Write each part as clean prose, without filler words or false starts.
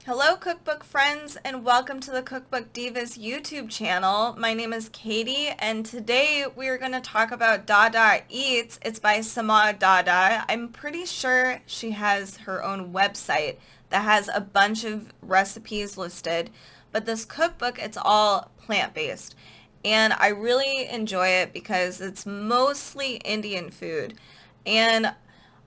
Hello cookbook friends and welcome to the Cookbook Divas YouTube channel. My name is Katie and today we are going to talk about Dada Eats. It's by Samah Dada. I'm pretty sure she has her own website that has a bunch of recipes listed, but this cookbook, it's all plant-based. And I really enjoy it because it's mostly Indian food. And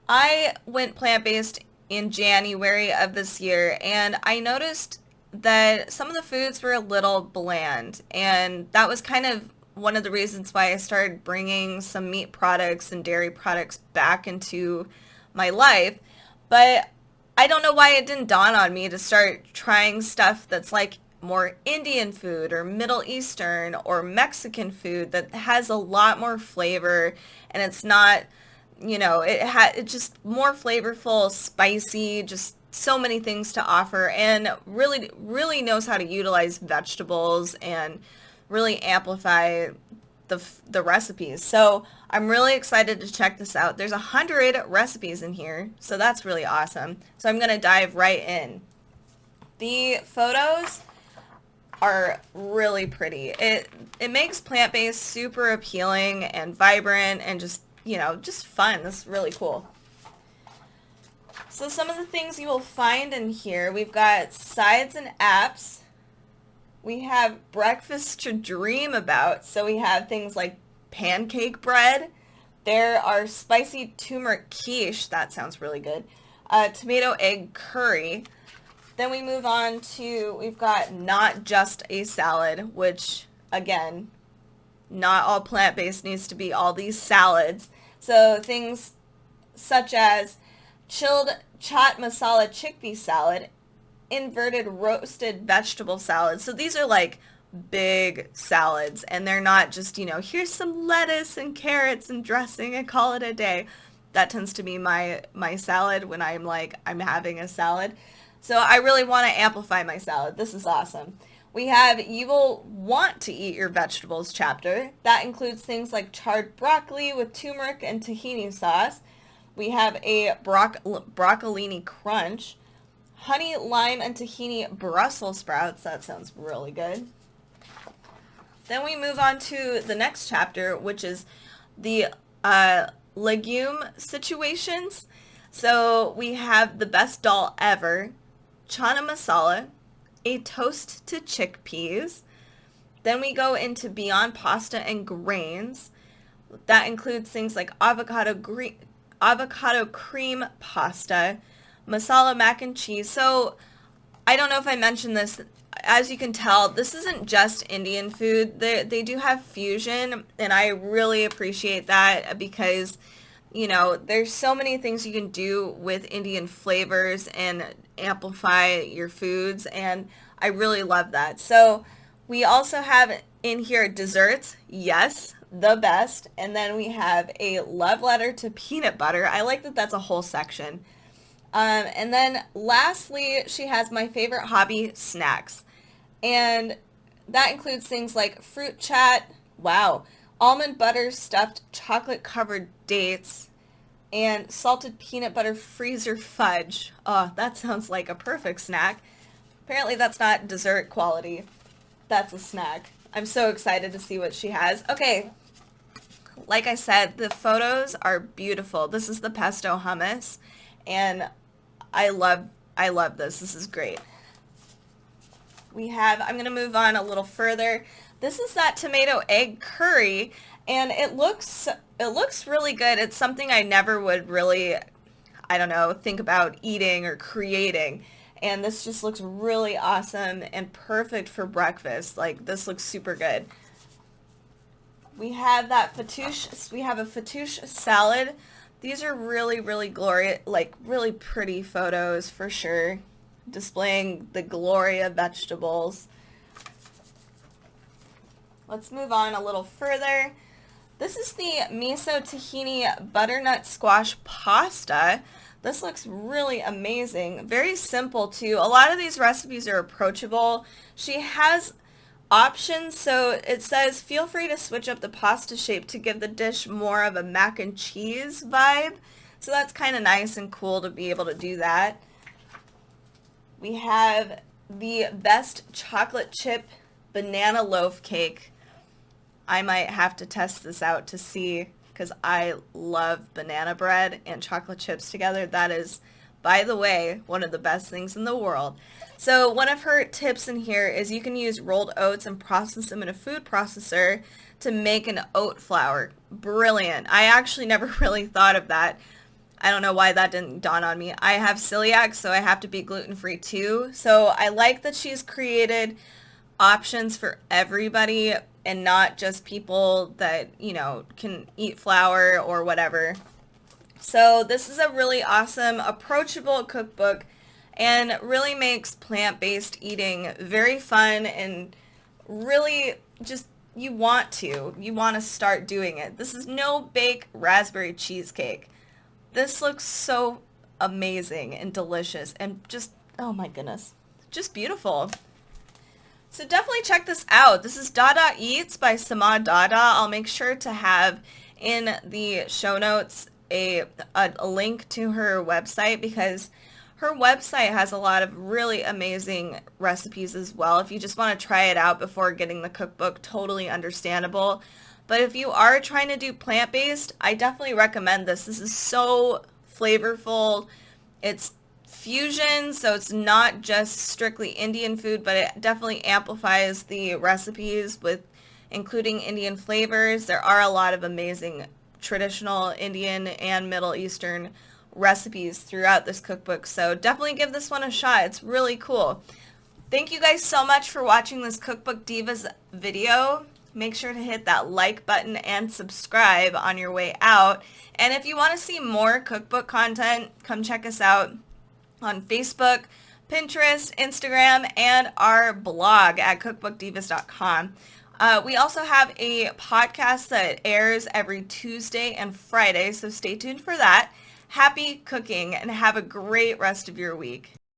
I went plant-based in January of this year, and I noticed that some of the foods were a little bland, and that was kind of one of the reasons why I started bringing some meat products and dairy products back into my life. But I don't know why it didn't dawn on me to start trying stuff that's like more Indian food or Middle Eastern or Mexican food that has a lot more flavor, and it's not, it's just more flavorful, spicy, just so many things to offer, and really knows how to utilize vegetables and really amplify the recipes. So I'm really excited to check this out. There's 100 recipes in here, so that's really awesome. So I'm gonna dive right in. The photos are really pretty. It makes plant-based super appealing and vibrant and just fun. This is really cool. So some of the things you will find in here, we've got sides and apps. We have breakfast to dream about. So we have things like pancake bread. There are spicy turmeric quiche. That sounds really good. Tomato egg curry. Then we move on to, we've got not just a salad, which, again, not all plant-based needs to be all these salads. So things such as chilled chaat masala chickpea salad, inverted roasted vegetable salad. So these are like big salads, and they're not just, here's some lettuce and carrots and dressing and call it a day. That tends to be my salad when I'm having a salad. So I really want to amplify my salad. This is awesome. We have You Will Want to Eat Your Vegetables chapter. That includes things like charred broccoli with turmeric and tahini sauce. We have a broccolini crunch. Honey, lime, and tahini Brussels sprouts. That sounds really good. Then we move on to the next chapter, which is the legume situations. So we have the best dal ever, chana masala, a toast to chickpeas. Then we go into beyond pasta and grains. That includes things like avocado cream pasta, masala mac and cheese. So I don't know if I mentioned this. As you can tell, this isn't just Indian food. They do have fusion, and I really appreciate that because there's so many things you can do with Indian flavors and amplify your foods, and I really love that. So we also have in here desserts, yes, the best, and then we have a love letter to peanut butter. I like that that's a whole section. And then lastly, she has my favorite hobby, snacks. And that includes things like fruit chat, wow, almond butter stuffed chocolate covered dates, and salted peanut butter freezer fudge. Oh, that sounds like a perfect snack. Apparently that's not dessert quality. That's a snack. I'm so excited to see what she has. Okay, like I said, the photos are beautiful. This is the pesto hummus, and I love this. This is great. I'm going to move on a little further. This is that tomato egg curry, and it looks really good. It's something I never would really, think about eating or creating. And this just looks really awesome and perfect for breakfast. Like, this looks super good. We have a fattoush salad. These are really, really glorious, really pretty photos for sure, displaying the glory of vegetables. Let's move on a little further. This is the Miso Tahini Butternut Squash Pasta. This looks really amazing. Very simple too. A lot of these recipes are approachable. She has options, so it says feel free to switch up the pasta shape to give the dish more of a mac and cheese vibe. So that's kind of nice and cool to be able to do that. we have the best chocolate chip banana loaf cake. I might have to test this out to see, because I love banana bread and chocolate chips together. That is, by the way, one of the best things in the world. So one of her tips in here is you can use rolled oats and process them in a food processor to make an oat flour. Brilliant. I actually never really thought of that. I don't know why that didn't dawn on me. I have celiac, so I have to be gluten-free too. So I like that she's created options for everybody and not just people that, you know, can eat flour or whatever. So this is a really awesome, approachable cookbook and really makes plant-based eating very fun and really just you want to start doing it. This is no bake raspberry cheesecake. This looks so amazing and delicious and just, oh my goodness, just beautiful. So definitely check this out. This is Dada Eats by Samah Dada. I'll make sure to have in the show notes a link to her website, because her website has a lot of really amazing recipes as well. If you just want to try it out before getting the cookbook, totally understandable. But if you are trying to do plant-based, I definitely recommend this. This is so flavorful. It's fusion, so it's not just strictly Indian food, but it definitely amplifies the recipes with including Indian flavors. There are a lot of amazing traditional Indian and Middle Eastern recipes throughout this cookbook, so definitely give this one a shot. It's really cool. Thank you guys so much for watching this Cookbook Divas video. Make sure to hit that like button and subscribe on your way out. And if you want to see more cookbook content, come check us out on Facebook, Pinterest, Instagram, and our blog at cookbookdivas.com. We also have a podcast that airs every Tuesday and Friday, so stay tuned for that. Happy cooking and have a great rest of your week.